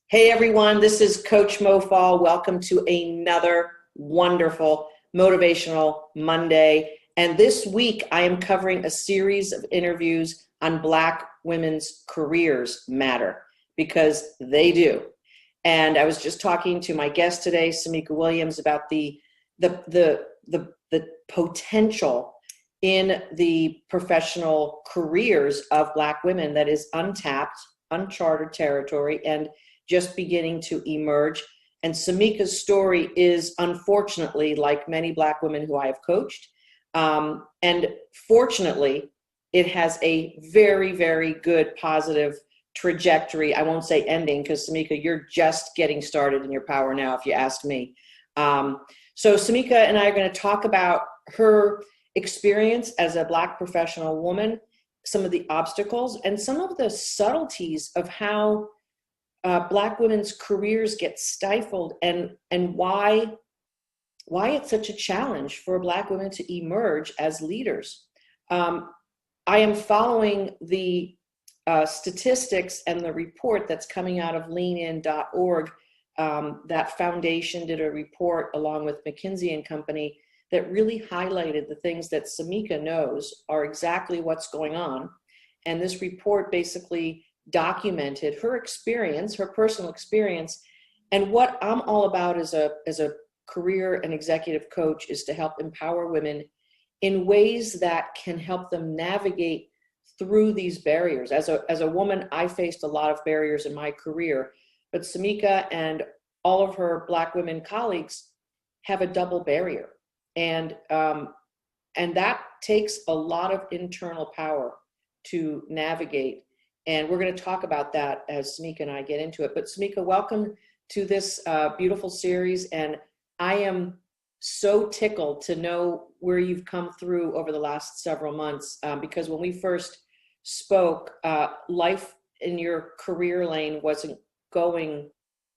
Hey everyone, this is Coach Mo Fall. Welcome to another wonderful motivational Monday. And this week I am covering a series of interviews on Black women's careers matter, because they do. And I was just talking to my guest today, Samika Williams, about the potential in the professional careers of Black women that is untapped, uncharted territory, and just beginning to emerge. And Samika's story is, unfortunately, like many Black women who I have coached. And fortunately, it has a very, very good positive trajectory. I won't say ending, because Samika, you're just getting started in your power now, if you ask me. So Samika and I are going to talk about her experience as a Black professional woman, some of the obstacles, and some of the subtleties of how Black women's careers get stifled, and why it's such a challenge for Black women to emerge as leaders. I am following the statistics and the report that's coming out of leanin.org. That foundation did a report along with McKinsey & Company that really highlighted the things that Samika knows are exactly what's going on. And this report basically documented her experience, her personal experience. And what I'm all about as a career and executive coach is to help empower women in ways that can help them navigate through these barriers. As a woman, I faced a lot of barriers in my career, but Samika and all of her Black women colleagues have a double barrier. And that takes a lot of internal power to navigate. And we're going to talk about that as Samika and I get into it. But Samika, welcome to this beautiful series. And I am so tickled to know where you've come through over the last several months, because when we first spoke, life in your career lane wasn't going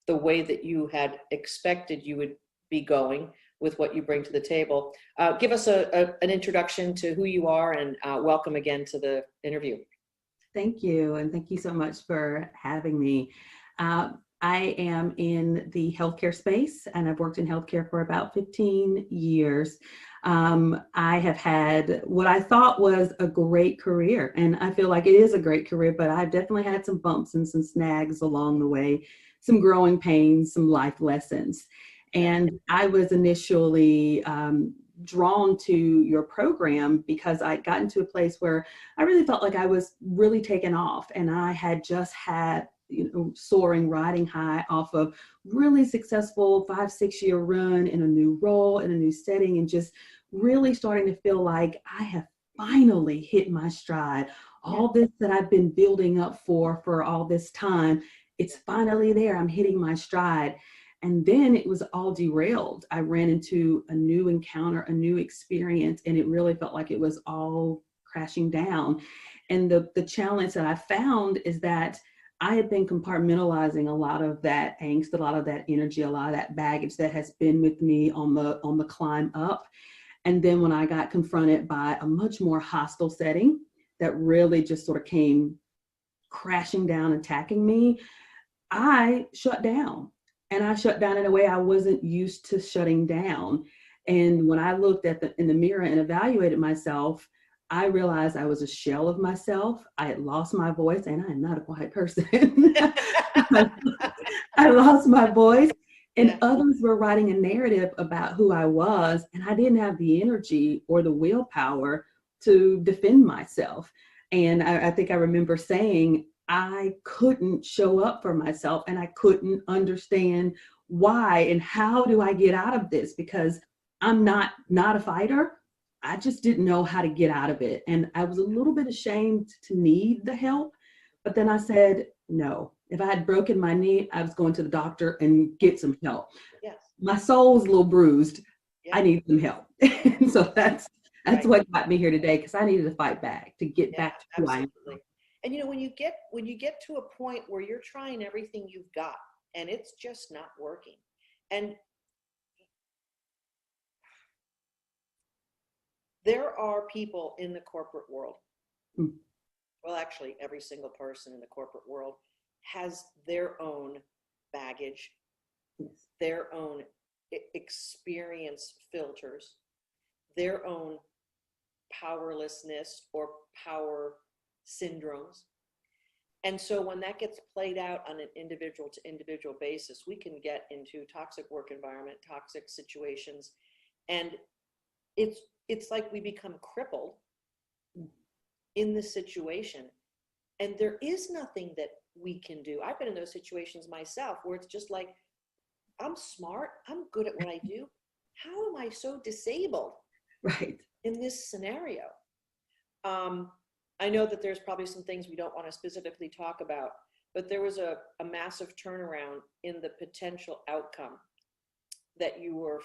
the way that you had expected you would be going with what you bring to the table. Give us an introduction to who you are, and welcome again to the interview. Thank you. And thank you so much for having me. I am in the healthcare space, and I've worked in healthcare for about 15 years. I have had what I thought was a great career, and I feel like it is a great career, but I've definitely had some bumps and some snags along the way, some growing pains, some life lessons. And I was initially drawn to your program because I got into a place where I really felt like I was really taken off, and I had just had, soaring, riding high off of really successful 5-6 year run in a new role, in a new setting, and just really starting to feel like I have finally hit my stride. All this that I've been building up for all this time, it's finally there. I'm hitting my stride. And then it was all derailed. I ran into a new encounter, a new experience, and it really felt like it was all crashing down. And the challenge that I found is that I had been compartmentalizing a lot of that angst, a lot of that energy, a lot of that baggage that has been with me on the climb up. And then when I got confronted by a much more hostile setting that really just sort of came crashing down, attacking me, I shut down. And I shut down in a way I wasn't used to shutting down. And when I looked in the mirror and evaluated myself, I realized I was a shell of myself. I had lost my voice, and I am not a quiet person. I lost my voice, and others were writing a narrative about who I was, and I didn't have the energy or the willpower to defend myself. And I think I remember saying, I couldn't show up for myself, and I couldn't understand why and how do I get out of this, because I'm not a fighter. I just didn't know how to get out of it. And I was a little bit ashamed to need the help. But then I said, no, if I had broken my knee, I was going to the doctor and get some help. Yes. My soul's a little bruised. Yes. I need some help. And so that's what got me here today, because I needed to fight back to get back to who I am. And when you get to a point where you're trying everything you've got and it's just not working, and there are people in the corporate world, well, actually every single person in the corporate world has their own baggage, Yes. their own experience filters, their own powerlessness or power syndromes. And so when that gets played out on an individual to individual basis, we can get into toxic work environment, toxic situations, and it's like we become crippled in the situation. And there is nothing that we can do. I've been in those situations myself where it's just like, I'm smart, I'm good at what I do. How am I so disabled Right. in this scenario? I know that there's probably some things we don't want to specifically talk about, but there was a massive turnaround in the potential outcome that you were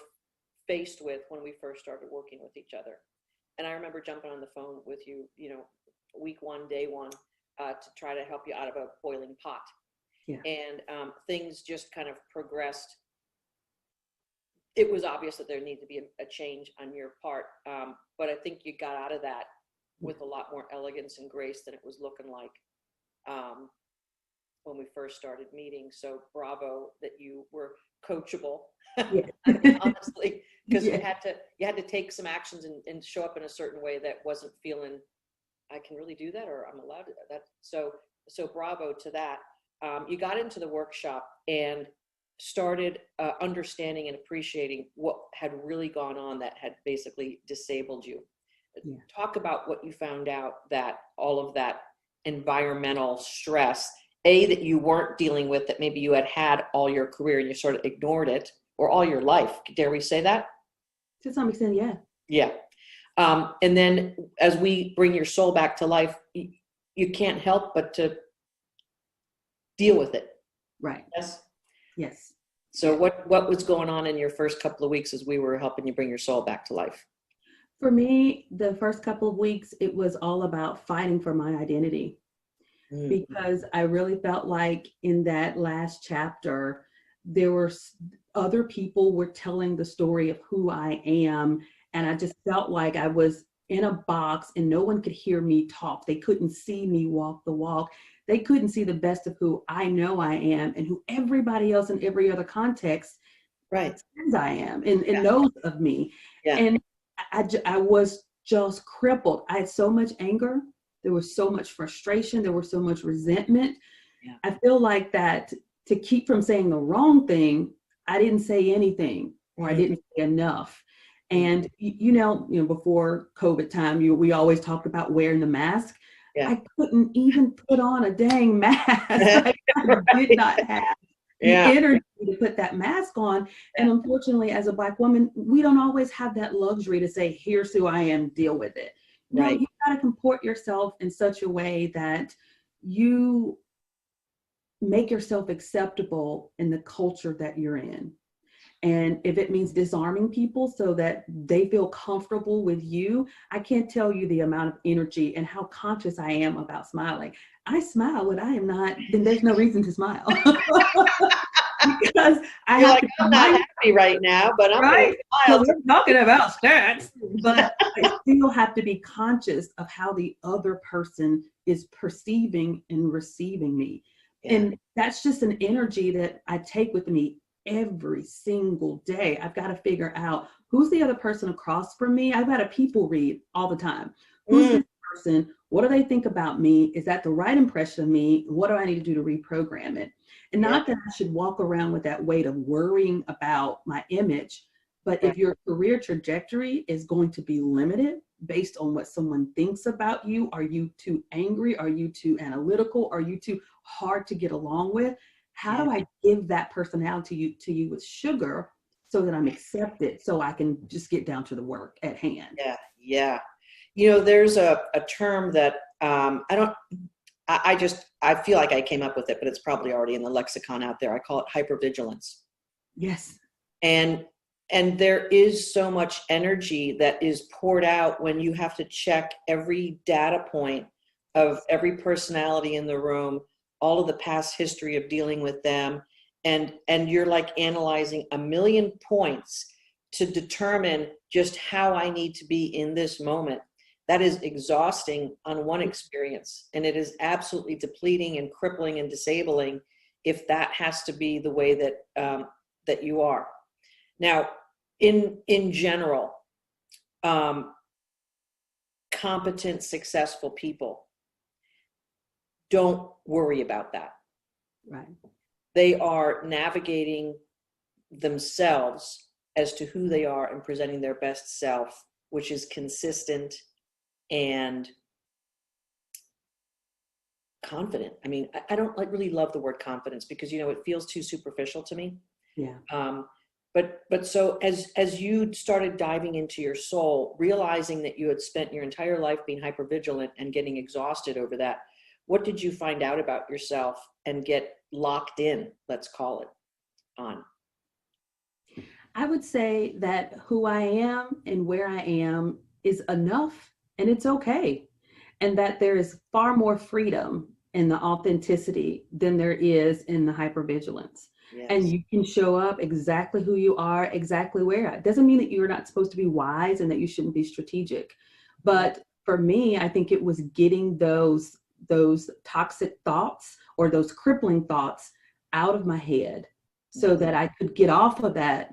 faced with when we first started working with each other. And I remember jumping on the phone with you, week one, day one, to try to help you out of a boiling pot. Yeah. And things just kind of progressed. It was obvious that there needed to be a change on your part, but I think you got out of that with a lot more elegance and grace than it was looking like when we first started meeting. So bravo that you were coachable. Yeah. I mean, honestly, because Yeah. you had to take some actions and show up in a certain way that wasn't feeling, I can really do that, or I'm allowed to do that. So bravo to that. You got into the workshop and started understanding and appreciating what had really gone on that had basically disabled you. Yeah. Talk about what you found out, that all of that environmental stress, that you weren't dealing with, that maybe you had all your career and you sort of ignored it, or all your life. Dare we say that? To some extent, yeah. Yeah. And then as we bring your soul back to life, you can't help but to deal with it. Right. Yes. Yes. So what was going on in your first couple of weeks as we were helping you bring your soul back to life? For me, the first couple of weeks, it was all about fighting for my identity, because I really felt like in that last chapter, there were other people were telling the story of who I am. And I just felt like I was in a box and no one could hear me talk. They couldn't see me walk the walk. They couldn't see the best of who I know I am and who everybody else in every other context says I am and knows of me. Yeah. And I was just crippled. I had so much anger. There was so much frustration. There was so much resentment. Yeah. I feel like that to keep from saying the wrong thing, I didn't say anything, or I didn't say enough. And before COVID time, we always talked about wearing the mask. Yeah. I couldn't even put on a dang mask. I did not have the energy to put that mask on. And unfortunately, as a Black woman, we don't always have that luxury to say, here's who I am, deal with it. No, you got to comport yourself in such a way that you make yourself acceptable in the culture that you're in. And if it means disarming people so that they feel comfortable with you, I can't tell you the amount of energy and how conscious I am about smiling. I smile when I am not, then there's no reason to smile. Because I have to I'm not happy right now, but I'm right. So we're talking about stats, but I still have to be conscious of how the other person is perceiving and receiving me. Yeah. And that's just an energy that I take with me every single day. I've got to figure out who's the other person across from me. I've got to people read all the time. Who's this person? What do they think about me? Is that the right impression of me? What do I need to do to reprogram it? And not that I should walk around with that weight of worrying about my image, but if your career trajectory is going to be limited based on what someone thinks about you, are you too angry? Are you too analytical? Are you too hard to get along with? How do I give that personality to you with sugar so that I'm accepted, so I can just get down to the work at hand? Yeah. There's a term that I feel like I came up with it, but it's probably already in the lexicon out there. I call it hypervigilance. Yes. And there is so much energy that is poured out when you have to check every data point of every personality in the room, all of the past history of dealing with them. And you're like analyzing a million points to determine just how I need to be in this moment. That is exhausting on one experience. And it is absolutely depleting and crippling and disabling if that has to be the way that that you are. Now, in general, competent, successful people don't worry about that. Right. They are navigating themselves as to who they are and presenting their best self, which is consistent and confident. I mean, I don't really love the word confidence because, you know, it feels too superficial to me. Yeah. But so as you started diving into your soul, realizing that you had spent your entire life being hypervigilant and getting exhausted over that, what did you find out about yourself and get locked in, let's call it, on? I would say that who I am and where I am is enough, and it's okay. And that there is far more freedom in the authenticity than there is in the hypervigilance. Yes. And you can show up exactly who you are, exactly where. It doesn't mean that you're not supposed to be wise and that you shouldn't be strategic. But for me, I think it was getting those toxic thoughts or those crippling thoughts out of my head so that I could get off of that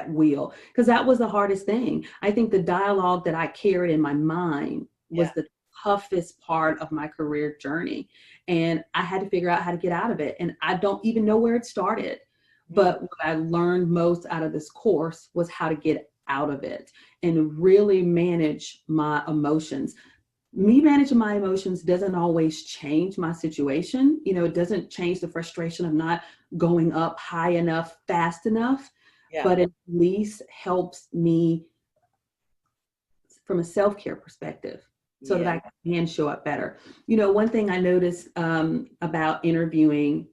wheel. Because that was the hardest thing. I think the dialogue that I carried in my mind was the toughest part of my career journey. And I had to figure out how to get out of it. And I don't even know where it started. But what I learned most out of this course was how to get out of it and really manage my emotions. Me managing my emotions doesn't always change my situation. You know, it doesn't change the frustration of not going up high enough, fast enough, but it at least helps me from a self-care perspective so that I can show up better. You know, one thing I noticed about interviewing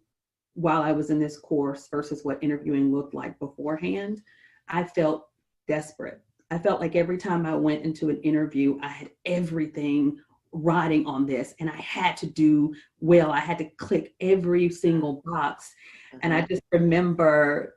while I was in this course versus what interviewing looked like beforehand, I felt desperate. I felt like every time I went into an interview, I had everything riding on this and I had to do well. I had to click every single box. And I just remember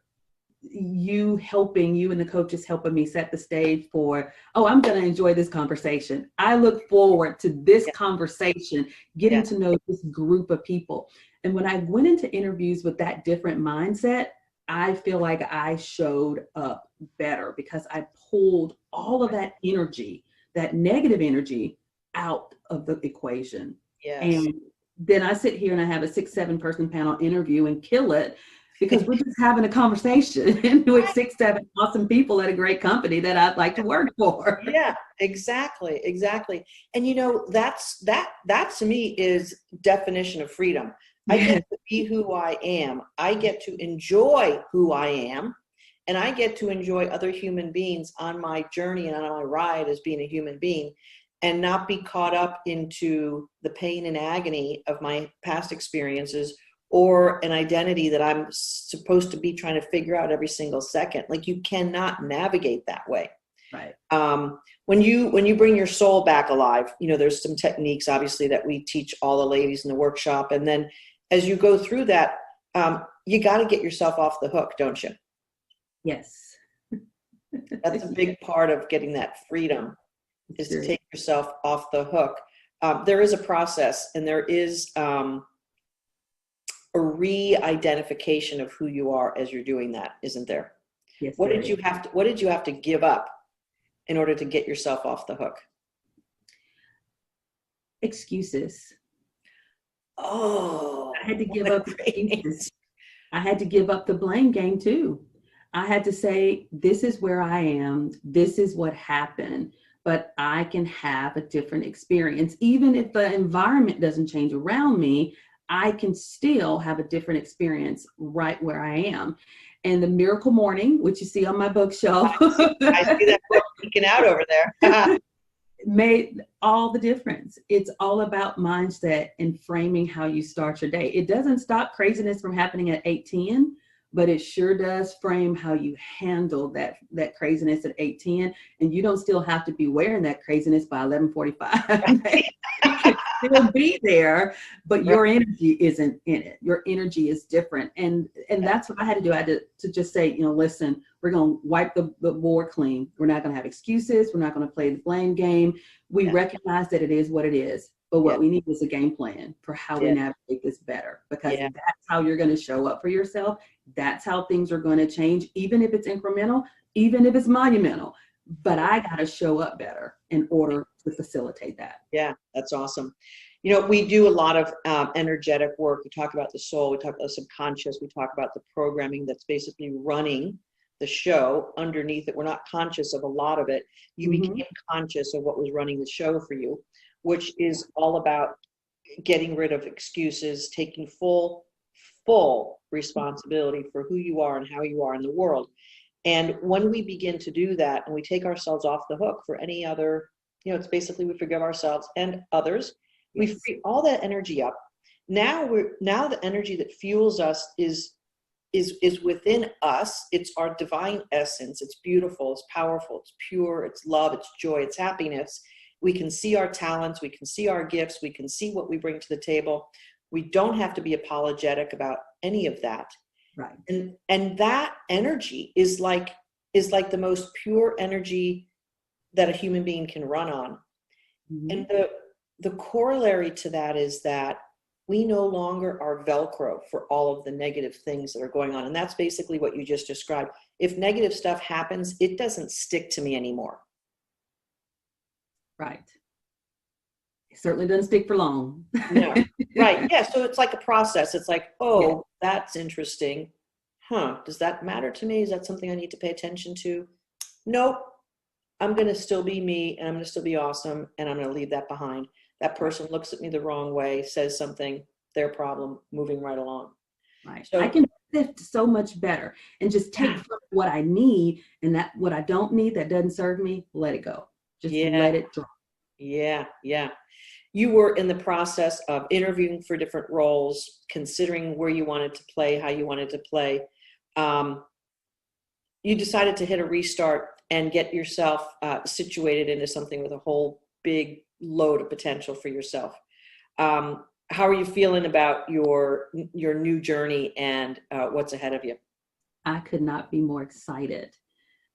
you and the coaches helping me set the stage for, I'm going to enjoy this conversation. I look forward to this conversation, getting to know this group of people. And when I went into interviews with that different mindset, I feel like I showed up better because I pulled all of that energy, that negative energy, out of the equation. And then I sit here and I have a 6-7 person panel interview and kill it because we're just having a conversation with 6-7 awesome people at a great company that I'd like to work for. Yeah, exactly. And you know, that to me is definition of freedom. I get to be who I am. I get to enjoy who I am. And I get to enjoy other human beings on my journey and on my ride as being a human being and not be caught up into the pain and agony of my past experiences or an identity that I'm supposed to be trying to figure out every single second. Like, you cannot navigate that way. Right. When you bring your soul back alive, you know, there's some techniques obviously that we teach all the ladies in the workshop. And then as you go through that, you got to get yourself off the hook, don't you? Yes. That's a big part of getting that freedom is to take yourself off the hook. There is a process and there is a re-identification of who you are as you're doing that, isn't there? Yes. What did you have to give up in order to get yourself off the hook? Excuses. Oh, I had to give up excuses. I had to give up the blame game too. I had to say, this is where I am. This is what happened, but I can have a different experience. Even if the environment doesn't change around me, I can still have a different experience right where I am. And the Miracle Morning, which you see on my bookshelf, I see that book peeking out over there. made all the difference. It's all about mindset and framing how you start your day. It doesn't stop craziness from happening at 8:10, but it sure does frame how you handle that craziness at 8:10. And you don't still have to be wearing that craziness by 11:45. You can still be there, but your energy isn't in it. Your energy is different. And that's what I had to do. I had to just say, you know, listen, we're going to wipe the board clean. We're not going to have excuses. We're not going to play the blame game. We recognize that it is what it is. But Yeah. what we need is a game plan for how we Yeah. navigate this better, because Yeah. that's how you're going to show up for yourself. That's how things are going to change, even if it's incremental, even if it's monumental. But I got to show up better in order to facilitate that. Yeah, that's awesome. You know, we do a lot of energetic work. We talk about the soul, we talk about the subconscious, we talk about the programming that's basically running the show underneath it. We're not conscious of a lot of it. You became conscious of what was running the show for you, which is all about getting rid of excuses, taking full responsibility for who you are and how you are in the world. And when we begin to do that and we take ourselves off the hook for any other, you know, it's basically we forgive ourselves and others. We free all that energy up. Now the energy that fuels us is within us. It's our divine essence. It's beautiful, it's powerful, it's pure, it's love, it's joy, it's happiness. We can see our talents, we can see our gifts, we can see what we bring to the table. We don't have to be apologetic about any of that. Right. And that energy is like the most pure energy that a human being can run on. And the corollary to that is that we no longer are Velcro for all of the negative things that are going on. And that's basically what you just described. If negative stuff happens, it doesn't stick to me anymore. Right. It certainly doesn't stick for long. No. Right. Yeah. So it's like a process. It's like, oh, that's interesting. Huh. Does that matter to me? Is that something I need to pay attention to? Nope. I'm going to still be me, and I'm going to still be awesome, and I'm going to leave that behind. That person looks at me the wrong way, says something, their problem, moving right along. Right. So I can sift so much better and just take from what I need, and that what I don't need that doesn't serve me, let it go. Just let it drop. Yeah. Yeah. You were in the process of interviewing for different roles, considering where you wanted to play, how you wanted to play. You decided to hit a restart and get yourself situated into something with a whole big load of potential for yourself. How are you feeling about your new journey and what's ahead of you? I could not be more excited.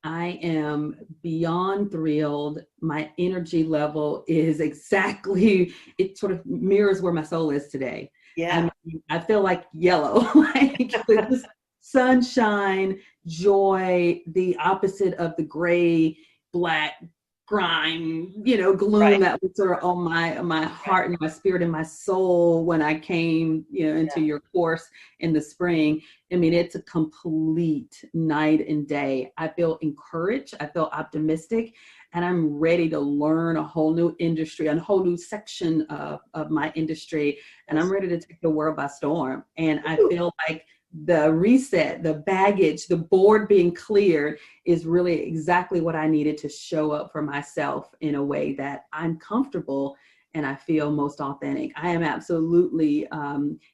I am beyond thrilled. My energy level is exactly, it sort of mirrors where my soul is today. Yeah. I feel like yellow, like with this sunshine, joy, the opposite of the gray, black, grime, gloom that was sort of on my heart and my spirit and my soul when I came, into your course in the spring. I mean, it's a complete night and day. I feel encouraged. I feel optimistic, and I'm ready to learn a whole new industry, a whole new section of my industry. And I'm ready to take the world by storm. And I feel like the reset, the baggage, the board being cleared is really exactly what I needed to show up for myself in a way that I'm comfortable and I feel most authentic. I am absolutely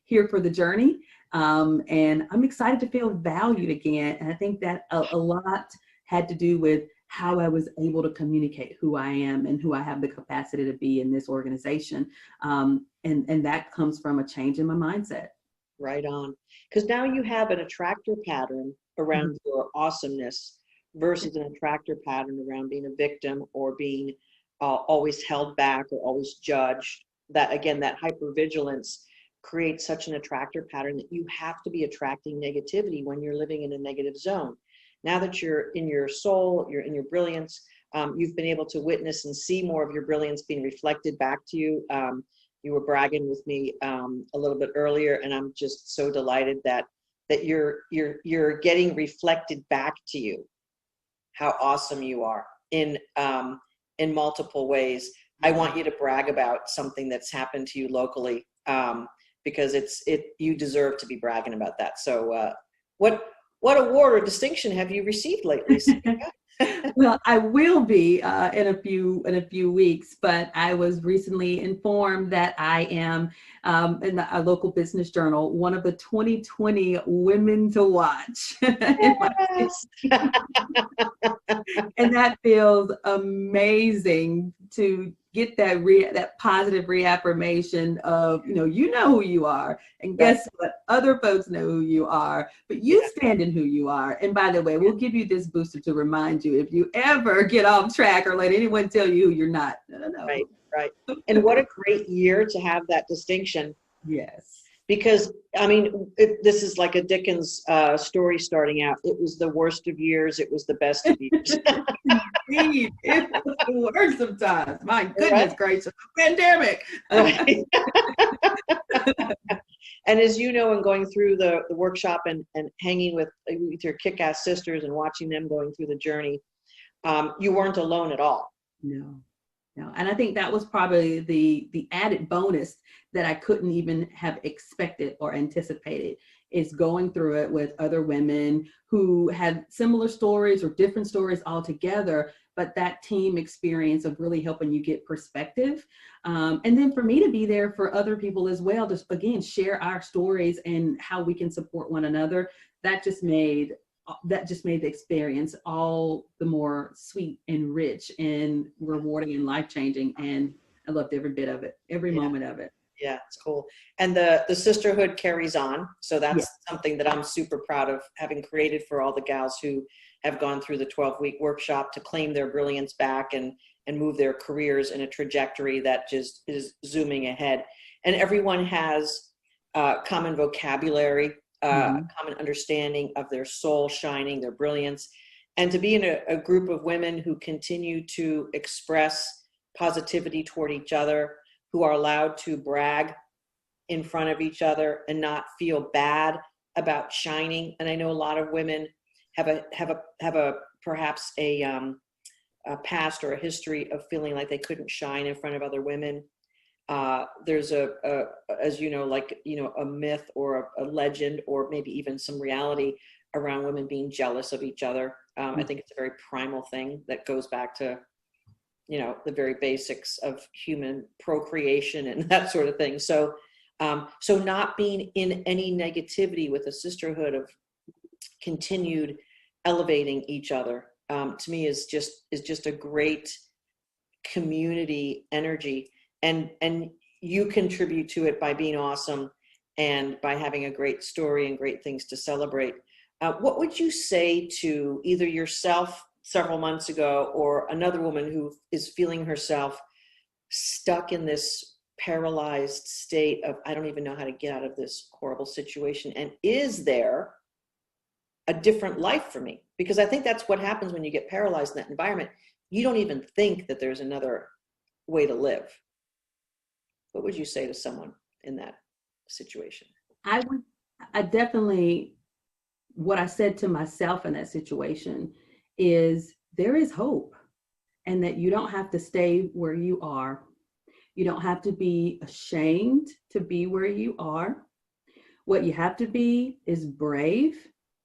here for the journey. And I'm excited to feel valued again. And I think that a lot had to do with how I was able to communicate who I am and who I have the capacity to be in this organization. And that comes from a change in my mindset. Right on. Because now you have an attractor pattern around your awesomeness versus an attractor pattern around being a victim or being always held back or always judged. That, again, that hypervigilance creates such an attractor pattern that you have to be attracting negativity when you're living in a negative zone. Now that you're in your soul, you're in your brilliance, you've been able to witness and see more of your brilliance being reflected back to you. You were bragging with me a little bit earlier, and I'm just so delighted that you're getting reflected back to you how awesome you are in multiple ways. I want you to brag about something that's happened to you locally because you deserve to be bragging about that. So what award or distinction have you received lately? Well, I will be in a few weeks, but I was recently informed that I am in a local business journal, one of the 2020 women to watch. Yes. And that feels amazing to get that positive reaffirmation of, you know who you are. And guess what? Other folks know who you are, but you stand in who you are. And by the way, we'll give you this booster to remind you if you ever get off track or let anyone tell you who you're not. No. Right. right. And what a great year to have that distinction. Yes. Because, I mean, this is like a Dickens story starting out. It was the worst of years. It was the best of years. Indeed. It was the worst of times. My goodness Right? gracious. Pandemic. Right. And as you know, in going through the workshop and hanging with your kick-ass sisters and watching them going through the journey, you weren't alone at all. No. No. And I think that was probably the added bonus that I couldn't even have expected or anticipated, is going through it with other women who had similar stories or different stories altogether, but that team experience of really helping you get perspective. And then for me to be there for other people as well, just again, share our stories and how we can support one another. That just made the experience all the more sweet and rich and rewarding and life-changing. And I loved every bit of it, every moment of it. Yeah, it's cool. And the sisterhood carries on. So that's something that I'm super proud of having created for all the gals who have gone through the 12-week workshop to claim their brilliance back and move their careers in a trajectory that just is zooming ahead. And everyone has common vocabulary, common understanding of their soul shining, their brilliance. And to be in a group of women who continue to express positivity toward each other, who are allowed to brag in front of each other and not feel bad about shining. And I know a lot of women have a perhaps a past or a history of feeling like they couldn't shine in front of other women. There's as you know, like, you know, a myth or a legend or maybe even some reality around women being jealous of each other. I think it's a very primal thing that goes back to, you know, the very basics of human procreation and that sort of thing. So, so not being in any negativity with a sisterhood of continued elevating each other, to me is just a great community energy. And you contribute to it by being awesome and by having a great story and great things to celebrate. What would you say to either yourself several months ago or another woman who is feeling herself stuck in this paralyzed state of, I don't even know how to get out of this horrible situation? And is there a different life for me? Because I think that's what happens when you get paralyzed in that environment. You don't even think that there's another way to live. What would you say to someone in that situation? I definitely, what I said to myself in that situation is there is hope, and that you don't have to stay where you are. You don't have to be ashamed to be where you are. What you have to be is brave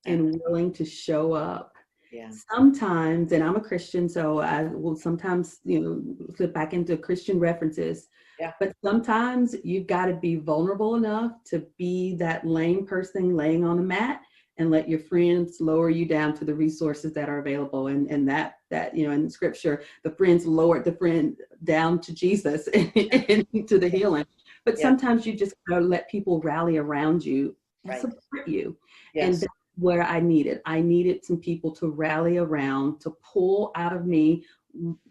and willing to show up. Yeah. Sometimes, and I'm a Christian, so I will sometimes, you know, slip back into Christian references. Yeah. But sometimes you've got to be vulnerable enough to be that lame person laying on the mat and let your friends lower you down to the resources that are available. And that, you know, in scripture, the friends lowered the friend down to Jesus and to the healing. But sometimes you just gotta let people rally around you and support you. Yes. And that's where I needed some people to rally around, to pull out of me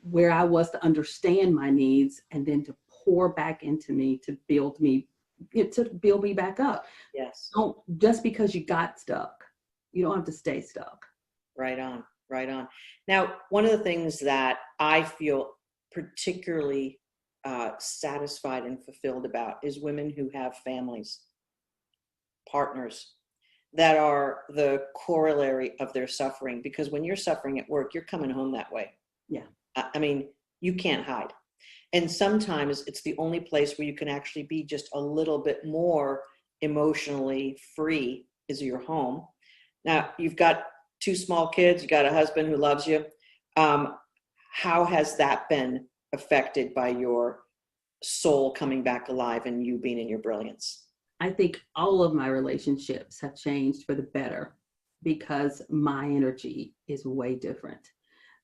where I was, to understand my needs, and then to pour back into me to build me back up. Yes. Don't, just because you got stuck, you don't have to stay stuck. Right on, right on. Now, one of the things that I feel particularly satisfied and fulfilled about is women who have families, partners that are the corollary of their suffering. Because when you're suffering at work, you're coming home that way. Yeah. I mean, you can't hide. And sometimes it's the only place where you can actually be just a little bit more emotionally free is your home. Now, you've got 2 small kids, you got a husband who loves you. How has that been affected by your soul coming back alive and you being in your brilliance? I think all of my relationships have changed for the better because my energy is way different.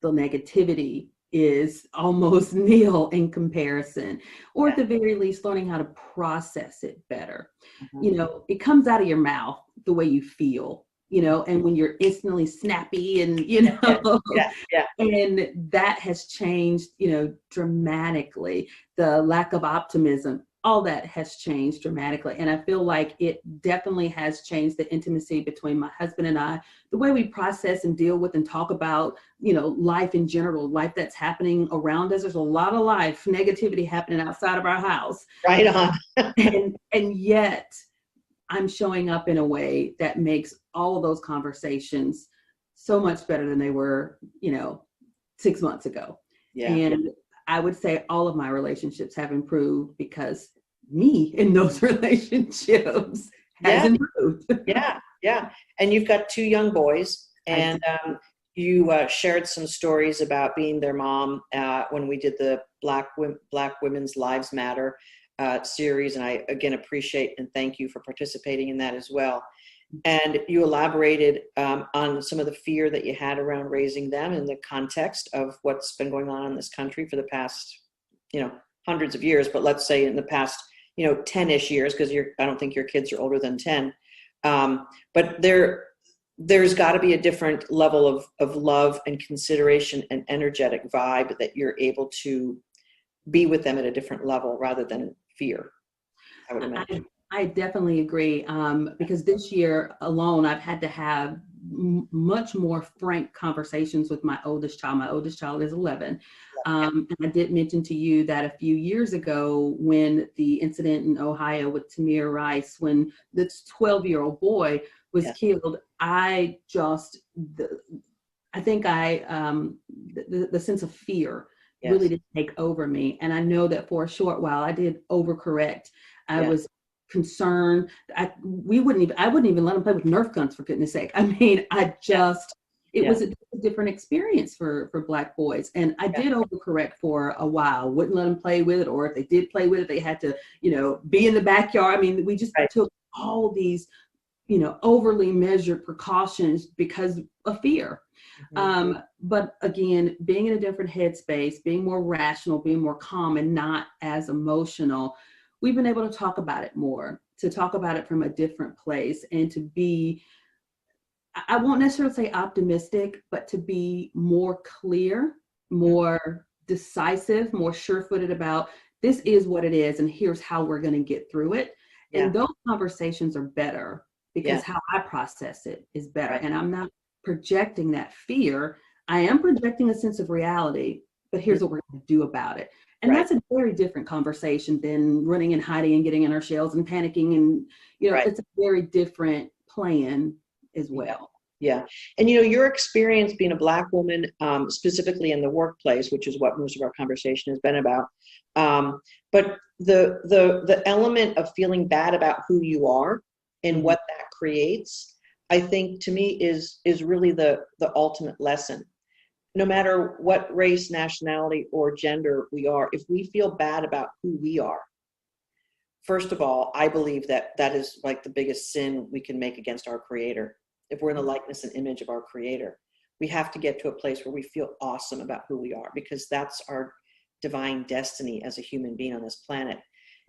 The negativity is almost nil in comparison, or at the very least learning how to process it better. You know, it comes out of your mouth the way you feel, and when you're instantly snappy and, Yeah, yeah, and that has changed, dramatically. The lack of optimism, all that has changed dramatically. And I feel like it definitely has changed the intimacy between my husband and I, the way we process and deal with and talk about, life in general, life that's happening around us. There's a lot of life, negativity happening outside of our house. right on. And yet I'm showing up in a way that makes all of those conversations so much better than they were, 6 months ago. Yeah. And I would say all of my relationships have improved because me in those relationships has improved. Yeah, yeah. And you've got 2 young boys, and you shared some stories about being their mom when we did the Black Women's Lives Matter series. And I, again, appreciate and thank you for participating in that as well. And you elaborated on some of the fear that you had around raising them in the context of what's been going on in this country for the past, hundreds of years, but let's say in the past, 10-ish years, because I don't think your kids are older than 10. But there's got to be a different level of love and consideration and energetic vibe that you're able to be with them at a different level rather than fear, I would imagine. I definitely agree, because this year alone, I've had to have much more frank conversations with my oldest child. My oldest child is 11. And I did mention to you that a few years ago, when the incident in Ohio with Tamir Rice, when this 12-year-old boy was killed, I think the sense of fear really did take over me. And I know that for a short while, I did overcorrect. I was concerned. I wouldn't even let him play with Nerf guns, for goodness sake. I mean, it was a different experience for Black boys. And I did overcorrect for a while, wouldn't let them play with it. Or if they did play with it, they had to, be in the backyard. I mean, we just took all these, overly measured precautions because of fear. Mm-hmm. But again, being in a different headspace, being more rational, being more calm and not as emotional, we've been able to talk about it more, to talk about it from a different place, and to be, I won't necessarily say optimistic, but to be more clear, more decisive, more sure-footed about this is what it is and here's how we're going to get through it. And those conversations are better because how I process it is better. And I'm not projecting that fear. I am projecting a sense of reality, but here's what we're going to do about it. And that's a very different conversation than running and hiding and getting in our shells and panicking. And, it's a very different plan as well. Yeah. And, your experience being a Black woman, specifically in the workplace, which is what most of our conversation has been about. But the element of feeling bad about who you are and what that creates, I think to me is really the ultimate lesson. No matter what race, nationality, or gender we are, if we feel bad about who we are, first of all, I believe that is like the biggest sin we can make against our Creator. If we're in the likeness and image of our Creator, we have to get to a place where we feel awesome about who we are, because that's our divine destiny as a human being on this planet.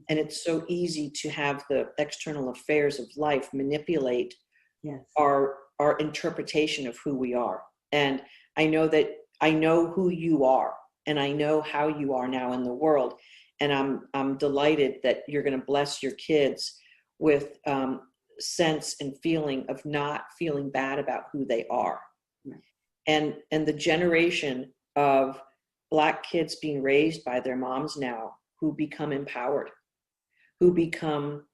And it's so easy to have the external affairs of life manipulate our interpretation of who we are. And I know who you are, and I know how you are now in the world. And I'm delighted that you're going to bless your kids with sense and feeling of not feeling bad about who they are. And the generation of Black kids being raised by their moms now, who become empowered, who become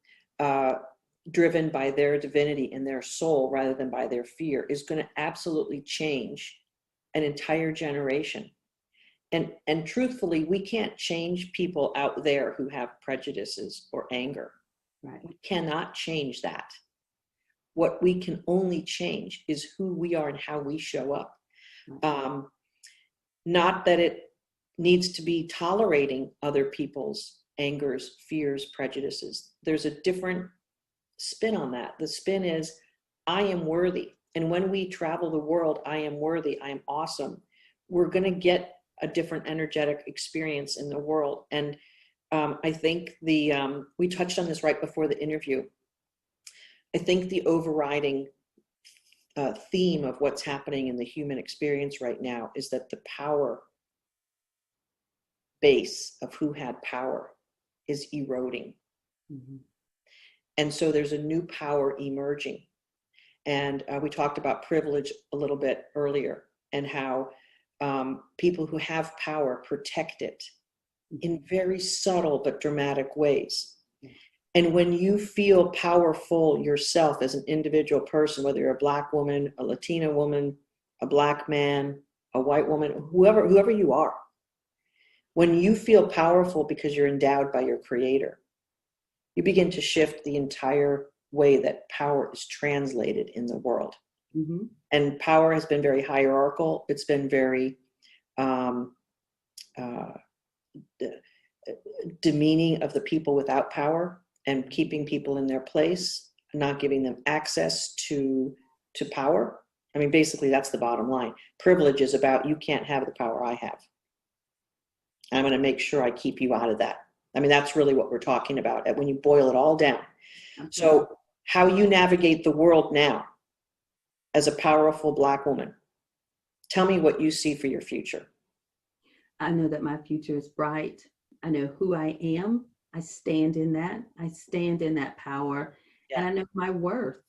driven by their divinity and their soul rather than by their fear, is going to absolutely change an entire generation. And truthfully, we can't change people out there who have prejudices or anger. We cannot change that. What we can only change is who we are and how we show up. Not that it needs to be tolerating other people's angers, fears, prejudices. There's a different spin on that. The spin is, I am worthy. And when we travel the world, I am worthy, I am awesome, we're going to get a different energetic experience in the world. And I think we touched on this right before the interview. I think the overriding theme of what's happening in the human experience right now is that the power base of who had power is eroding. Mm-hmm. And so there's a new power emerging. And we talked about privilege a little bit earlier, and how people who have power protect it in very subtle but dramatic ways. And when you feel powerful yourself as an individual person, whether you're a Black woman, a Latina woman, a Black man, a white woman, whoever you are, when you feel powerful because you're endowed by your Creator, you begin to shift the entire way that power is translated in the world. Mm-hmm. And power has been very hierarchical. It's been very demeaning of the people without power, and keeping people in their place, not giving them access to power. I mean, basically, that's the bottom line. Privilege is about, you can't have the power I have. I'm going to make sure I keep you out of that. I mean, that's really what we're talking about when you boil it all down. Okay. So how you navigate the world now as a powerful Black woman, tell me what you see for your future. I know that my future is bright. I know who I am. I stand in that. I stand in that power. Yeah. And I know my worth.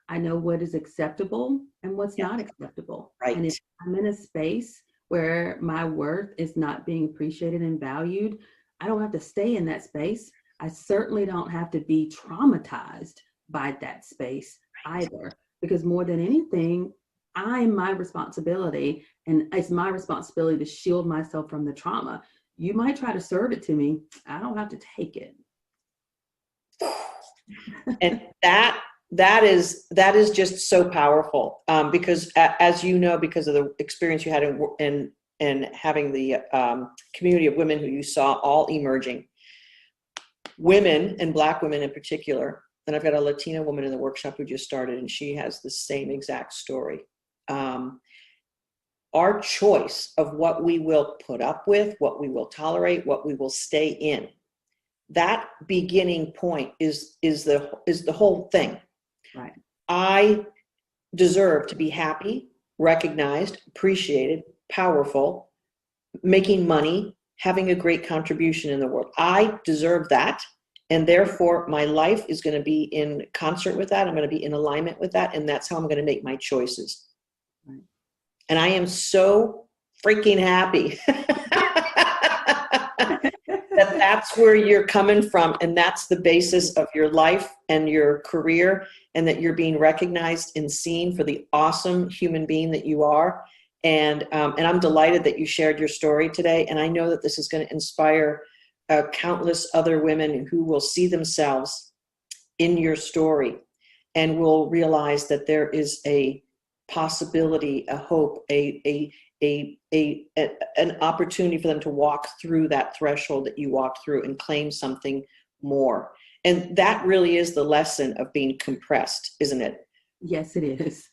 I know what is acceptable and what's not acceptable. Right. And if I'm in a space where my worth is not being appreciated and valued, I don't have to stay in that space. I certainly don't have to be traumatized by that space either, because more than anything, I'm my responsibility, and it's my responsibility to shield myself from the trauma. You might try to serve it to me. I don't have to take it. And that is just so powerful, because as you know, because of the experience you had in having the community of women who you saw all emerging, women, and Black women in particular. And I've got a Latina woman in the workshop who just started, and she has the same exact story. Our choice of what we will put up with, what we will tolerate, what we will stay in, that beginning point is the whole thing. Right. I deserve to be happy, recognized, appreciated, powerful, making money, having a great contribution in the world. I deserve that. And therefore, my life is going to be in concert with that. I'm going to be in alignment with that. And that's how I'm going to make my choices. Right. And I am so freaking happy that's where you're coming from. And that's the basis of your life and your career, and that you're being recognized and seen for the awesome human being that you are. And I'm delighted that you shared your story today. And I know that this is going to inspire countless other women who will see themselves in your story and will realize that there is a possibility, a hope, an opportunity for them to walk through that threshold that you walked through and claim something more. And that really is the lesson of being compressed, isn't it? Yes, it is.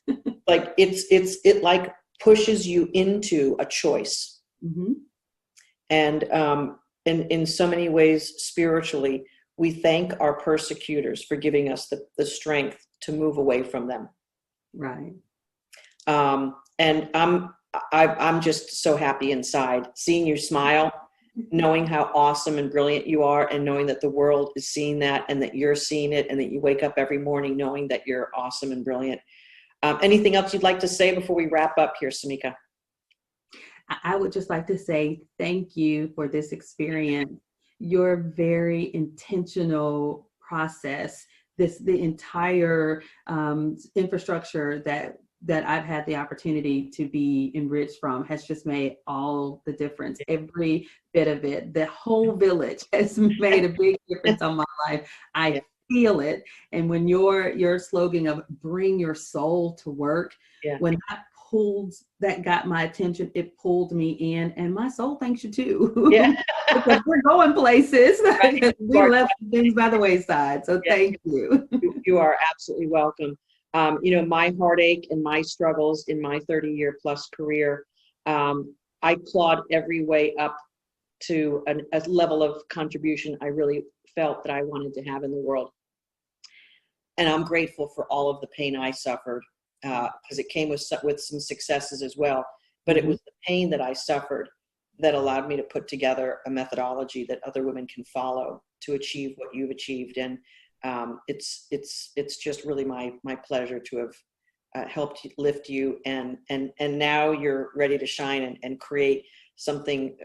Like it like pushes you into a choice. Mm-hmm. And in so many ways, spiritually, we thank our persecutors for giving us the strength to move away from them. Right. And I'm just so happy inside, seeing you smile, knowing how awesome and brilliant you are, and knowing that the world is seeing that, and that you're seeing it, and that you wake up every morning knowing that you're awesome and brilliant. Anything else you'd like to say before we wrap up here, Samika? I would just like to say thank you for this experience. Your very intentional process, the entire infrastructure that I've had the opportunity to be enriched from has just made all the difference. Every bit of it, the whole village has made a big difference on my life. I feel it. And when your slogan of bring your soul to work, when that got my attention, it pulled me in, and my soul thanks you too. Yeah. Because we're going places. Right. We left things by the wayside. So thank you. You are absolutely welcome. My heartache and my struggles in my 30-year plus career, I clawed every way up to a level of contribution I really felt that I wanted to have in the world. And I'm grateful for all of the pain I suffered. because it came with some successes as well. But it was the pain that I suffered that allowed me to put together a methodology that other women can follow to achieve what you've achieved. And it's just really my pleasure to have helped lift you, and now you're ready to shine and create something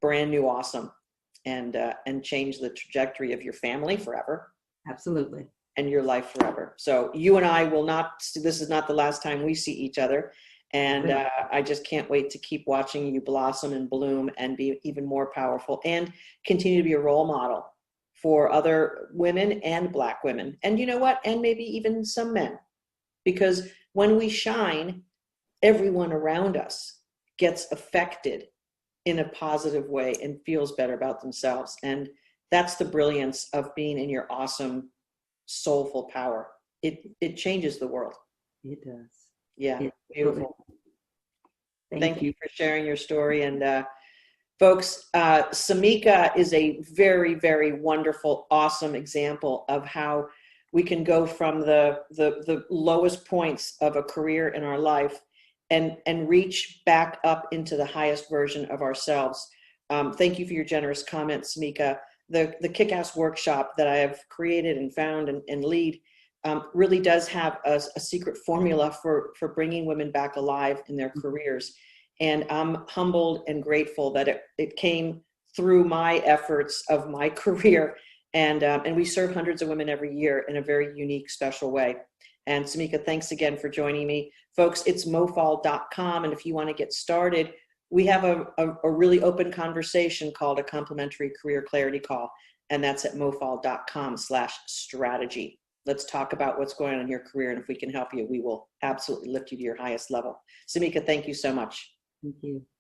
brand new, awesome, and change the trajectory of your family forever. Absolutely. And your life forever. So you and I will not, this is not the last time we see each other. And I just can't wait to keep watching you blossom and bloom and be even more powerful and continue to be a role model for other women and Black women. And you know what? And maybe even some men. Because when we shine, everyone around us gets affected in a positive way and feels better about themselves. And that's the brilliance of being in your awesome, soulful power. It changes the world. It does. Yeah, beautiful. Thank you for sharing your story. And folks, Samika is a very, very wonderful, awesome example of how we can go from the lowest points of a career in our life and reach back up into the highest version of ourselves. Thank you for your generous comments, Samika. The Kick-Ass workshop that I have created and found and lead really does have a secret formula for bringing women back alive in their careers. And I'm humbled and grateful that it came through my efforts of my career. And we serve hundreds of women every year in a very unique, special way. And Samika, thanks again for joining me. Folks, it's mofall.com. And if you want to get started, we have a really open conversation called a complimentary career clarity call. And that's at mofall.com/strategy. Let's talk about what's going on in your career. And if we can help you, we will absolutely lift you to your highest level. Samika, thank you so much. Thank you.